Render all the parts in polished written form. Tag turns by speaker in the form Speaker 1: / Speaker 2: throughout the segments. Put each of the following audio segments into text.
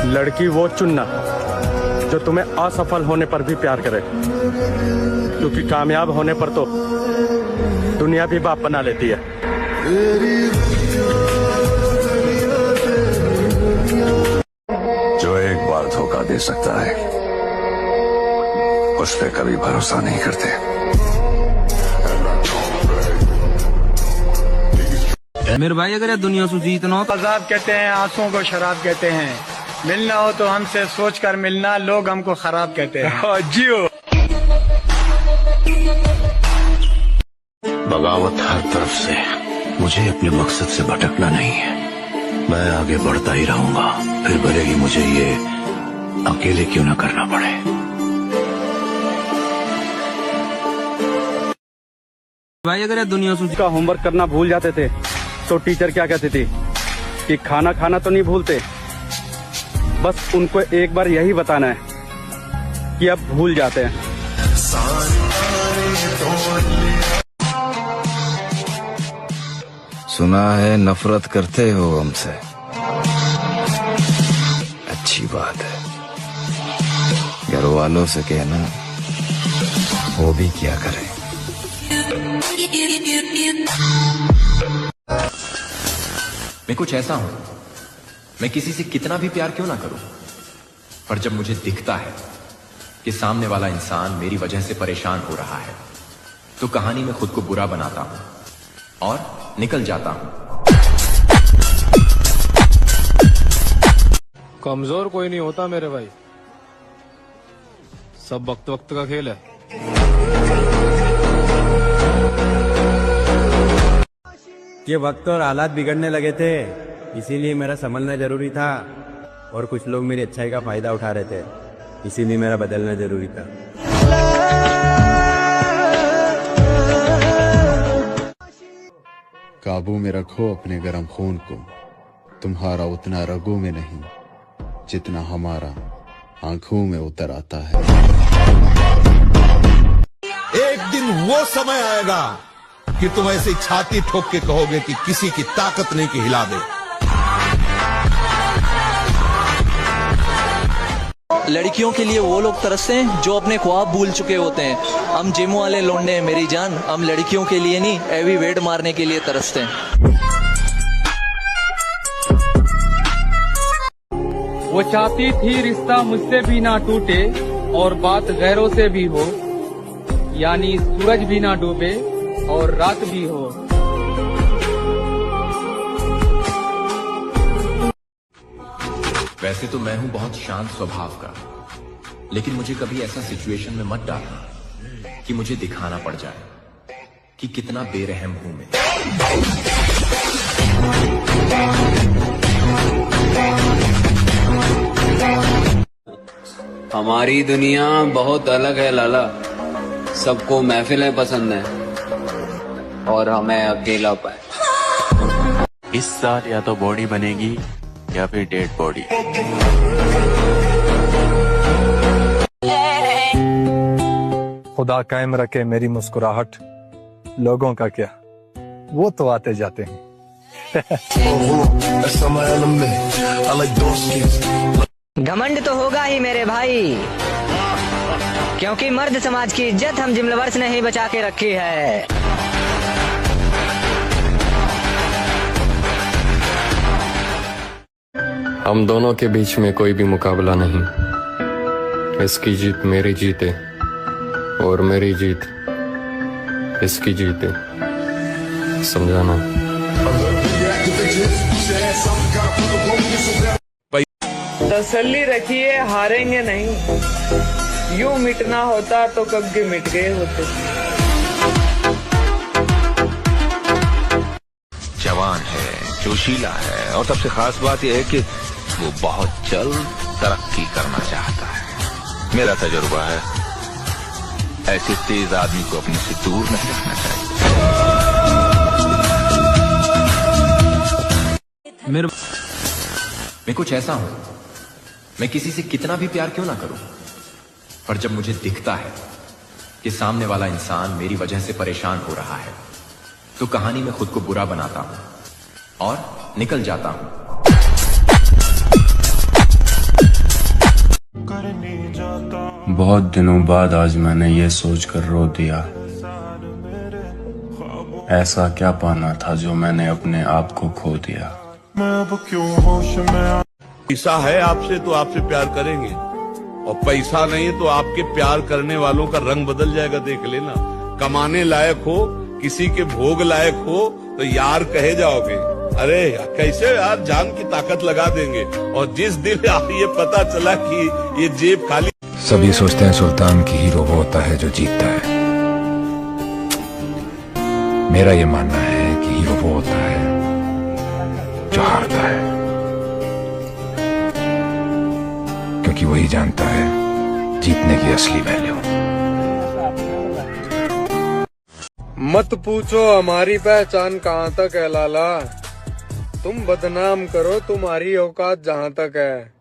Speaker 1: लड़की वो चुनना जो तुम्हें असफल होने पर भी प्यार करे, क्योंकि कामयाब होने पर तो दुनिया भी बाप बना लेती है।
Speaker 2: जो एक बार धोखा दे सकता है उस पे कभी भरोसा नहीं करते।
Speaker 3: मेरे भाई अगर दुनिया से जीतना हो तो
Speaker 4: अजाब कहते हैं, आंसुओं को शराब कहते हैं। मिलना हो तो हमसे सोच कर मिलना, लोग हमको खराब कहते हैं। जियो।
Speaker 2: बगावत हर तरफ से, मुझे अपने मकसद से भटकना नहीं है। मैं आगे बढ़ता ही रहूंगा, फिर भले ही मुझे ये अकेले क्यों ना करना पड़े।
Speaker 3: भाई अगर दुनिया से
Speaker 1: का होमवर्क करना भूल जाते थे तो टीचर क्या कहती थी कि खाना खाना तो नहीं भूलते। बस उनको एक बार यही बताना है कि अब भूल जाते हैं।
Speaker 5: सुना है नफरत करते हो हमसे, अच्छी बात है। घर वालों से कहना वो भी क्या करें।
Speaker 6: मैं कुछ ऐसा हूं, मैं किसी से कितना भी प्यार क्यों ना करूं, पर जब मुझे दिखता है कि सामने वाला इंसान मेरी वजह से परेशान हो रहा है, तो कहानी में खुद को बुरा बनाता हूं और निकल जाता हूं।
Speaker 7: कमजोर कोई नहीं होता मेरे भाई, सब वक्त वक्त का खेल है।
Speaker 8: ये वक्त और हालात बिगड़ने लगे थे, इसीलिए मेरा संभलना जरूरी था। और कुछ लोग मेरी अच्छाई का फायदा उठा रहे थे, इसीलिए मेरा बदलना जरूरी था।
Speaker 9: काबू में रखो अपने गर्म खून को, तुम्हारा उतना रगों में नहीं जितना हमारा आंखों में उतर आता है।
Speaker 10: एक दिन वो समय आएगा कि तुम ऐसे छाती ठोक के कहोगे कि किसी की ताकत नहीं कि हिला दे।
Speaker 11: लड़कियों के लिए वो लोग तरसते हैं जो अपने ख्वाब भूल चुके होते हैं। हम जिम वाले लौंडे हैं मेरी जान, हम लड़कियों के लिए नहीं हैवी वेट मारने के लिए तरसते हैं।
Speaker 12: वो चाहती थी रिश्ता मुझसे भी ना टूटे और बात गैरों से भी हो, यानी सूरज भी ना डूबे और रात भी हो।
Speaker 6: वैसे तो मैं हूं बहुत शांत स्वभाव का, लेकिन मुझे कभी ऐसा सिचुएशन में मत डालना कि मुझे दिखाना पड़ जाए कि कितना बेरहम हूं मैं।
Speaker 13: हमारी दुनिया बहुत अलग है लाला, सबको महफिलें पसंद है और हमें अकेला पाए।
Speaker 14: इस साल या तो बॉडी बनेगी या फिर डेड बॉडी।
Speaker 15: खुदा कायम रखे मेरी मुस्कुराहट, लोगों का क्या, वो तो आते जाते हैं।
Speaker 16: घमंड तो होगा ही मेरे भाई, क्योंकि मर्द समाज की इज्जत हम जिम लवर्स ने ही बचा के रखी है।
Speaker 17: हम दोनों के बीच में कोई भी मुकाबला नहीं, इसकी जीत मेरी जीत है और मेरी जीत इसकी जीत है, समझाना।
Speaker 12: तसल्ली रखिए, हारेंगे नहीं। यूं मिटना होता तो कब के मिट गए होते।
Speaker 2: जवान है, जोशीला है और सबसे खास बात यह है कि वो बहुत जल्द तरक्की करना चाहता है। मेरा तजुर्बा है, ऐसे तेज आदमी को अपने से दूर नहीं रखना चाहिए।
Speaker 6: मैं कुछ ऐसा हूं, मैं किसी से कितना भी प्यार क्यों ना करूं, पर जब मुझे दिखता है कि सामने वाला इंसान मेरी वजह से परेशान हो रहा है, तो कहानी में खुद को बुरा बनाता हूं और निकल जाता हूं।
Speaker 5: बहुत दिनों बाद आज मैंने ये सोचकर रो दिया, ऐसा क्या पाना था जो मैंने अपने आप को खो दिया।
Speaker 10: पैसा है आपसे तो आपसे प्यार करेंगे, और पैसा नहीं तो आपके प्यार करने वालों का रंग बदल जाएगा। देख लेना, कमाने लायक हो, किसी के भोग लायक हो तो यार कहे जाओगे, अरे कैसे यार जान की ताकत लगा देंगे। और जिस दिन ये पता चला कि ये जेब खाली।
Speaker 18: सभी सोचते हैं सुल्तान की हीरो वो होता है जो जीतता है। मेरा ये मानना है कि हीरो वो होता है जो हारता है, क्योंकि वही जानता है जीतने की असली वैल्यू।
Speaker 7: मत पूछो हमारी पहचान कहाँ तक है लाला, तुम बदनाम करो तुम्हारी औकात जहाँ तक है।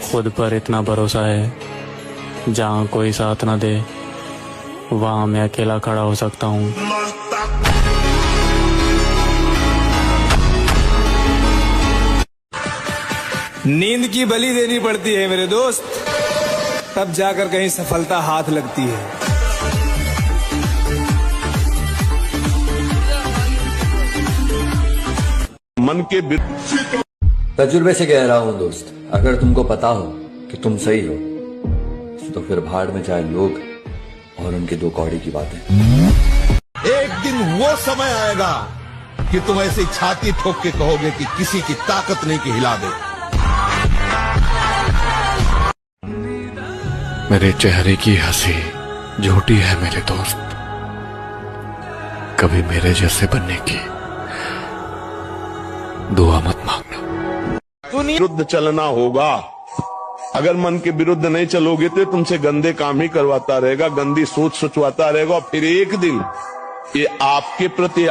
Speaker 14: खुद पर इतना भरोसा है, जहाँ कोई साथ ना दे वहाँ मैं अकेला खड़ा हो सकता हूँ।
Speaker 8: नींद की बलि देनी पड़ती है मेरे दोस्त, तब जाकर कहीं सफलता हाथ लगती है।
Speaker 10: मन के
Speaker 11: तजुर्बे से कह रहा हूँ दोस्त, अगर तुमको पता हो कि तुम सही हो तो फिर भाड़ में जाए लोग और उनके दो कौड़ी की बातें।
Speaker 10: एक दिन वो समय आएगा कि तुम ऐसे छाती ठोक के कहोगे कि किसी की ताकत नहीं कि हिला दे।
Speaker 17: मेरे चेहरे की हंसी झूठी है मेरे दोस्त, कभी मेरे जैसे बनने की दुआ मत मांगना।
Speaker 10: विरुद्ध चलना होगा, अगर मन के विरुद्ध नहीं चलोगे तो तुमसे गंदे काम ही करवाता रहेगा, गंदी सोच सोचवाता रहेगा, और फिर एक दिन ये आपके प्रति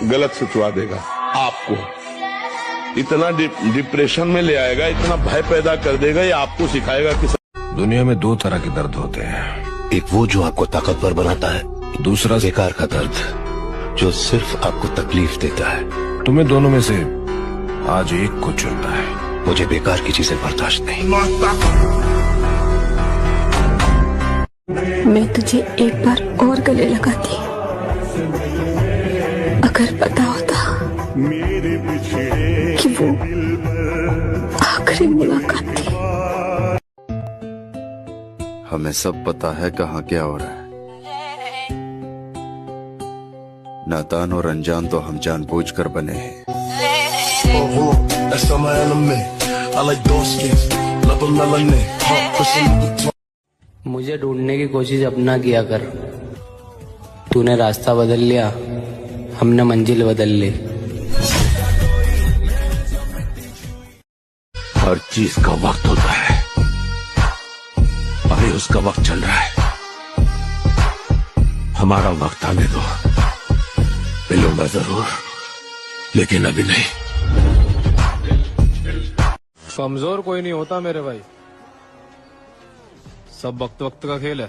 Speaker 10: गलत सोचवा देगा। आपको इतना डिप्रेशन में ले आएगा, इतना भय पैदा कर देगा, ये आपको सिखाएगा कि
Speaker 18: दुनिया में दो तरह के दर्द होते हैं, एक वो जो आपको ताकतवर बनाता है, दूसरा बेकार का दर्द जो सिर्फ आपको तकलीफ देता है। तुम्हें दोनों में से आज एक को चुनना है। मुझे बेकार की चीजें बर्दाश्त नहीं।
Speaker 19: मैं तुझे एक बार और गले लगाती, अगर पता होता कि वो आखिरी मुलाकात थी।
Speaker 5: हमें सब पता है कहाँ क्या हो रहा है, नादान और अनजान तो हम जानबूझकर बने हैं।
Speaker 13: मुझे ढूंढने की कोशिश अब ना किया कर, तूने रास्ता बदल लिया, हमने मंजिल बदल ली।
Speaker 18: हर चीज का वक्त होता है, अभी उसका वक्त चल रहा है, हमारा वक्त आने दो। मिलूंगा जरूर, लेकिन अभी नहीं।
Speaker 7: कमजोर कोई नहीं होता मेरे भाई, सब वक्त वक्त का खेल है।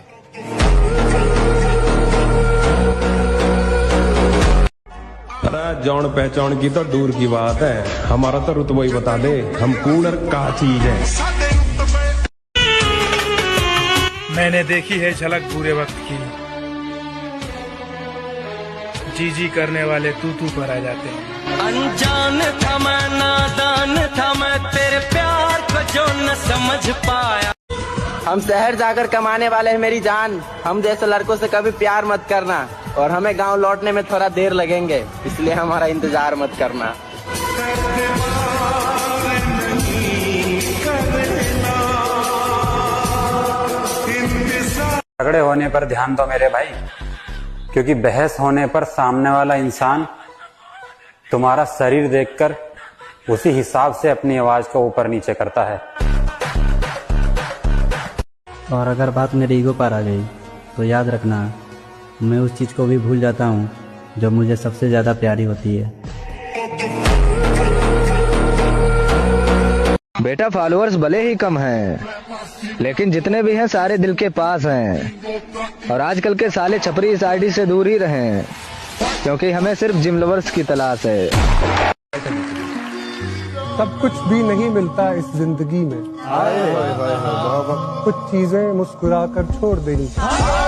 Speaker 8: अरे जान पहचान की तो दूर की बात है, हमारा तो रुतबा ही बता दे, हम कूलर का चीज है।
Speaker 4: मैंने देखी है झलक बुरे वक्त की, जी करने वाले तू पर आ जाते हैं।
Speaker 20: अनजान था मैं, नादान था मैं, तेरे प्यार को जो न समझ पाया।
Speaker 21: हम शहर जाकर कमाने वाले हैं मेरी जान, हम जैसे लड़कों से कभी प्यार मत करना, और हमें गांव लौटने में थोड़ा देर लगेंगे, इसलिए हमारा इंतजार मत करना।
Speaker 22: झगड़े होने पर ध्यान दो मेरे भाई, क्योंकि बहस होने पर सामने वाला इंसान तुम्हारा शरीर देखकर उसी हिसाब से अपनी आवाज को ऊपर नीचे करता है।
Speaker 23: और अगर बात मेरे ईगो पर आ गई तो याद रखना, मैं उस चीज को भी भूल जाता हूँ जो मुझे सबसे ज्यादा प्यारी होती है।
Speaker 21: बेटा फॉलोअर्स भले ही कम हैं, लेकिन जितने भी हैं सारे दिल के पास हैं, और आजकल के साले छपरी इस आईडी से दूर ही रहें, क्योंकि हमें सिर्फ जिम लवर्स की तलाश है।
Speaker 7: सब कुछ भी नहीं मिलता इस जिंदगी में, कुछ चीजें मुस्कुरा कर छोड़ देनी चाहिए।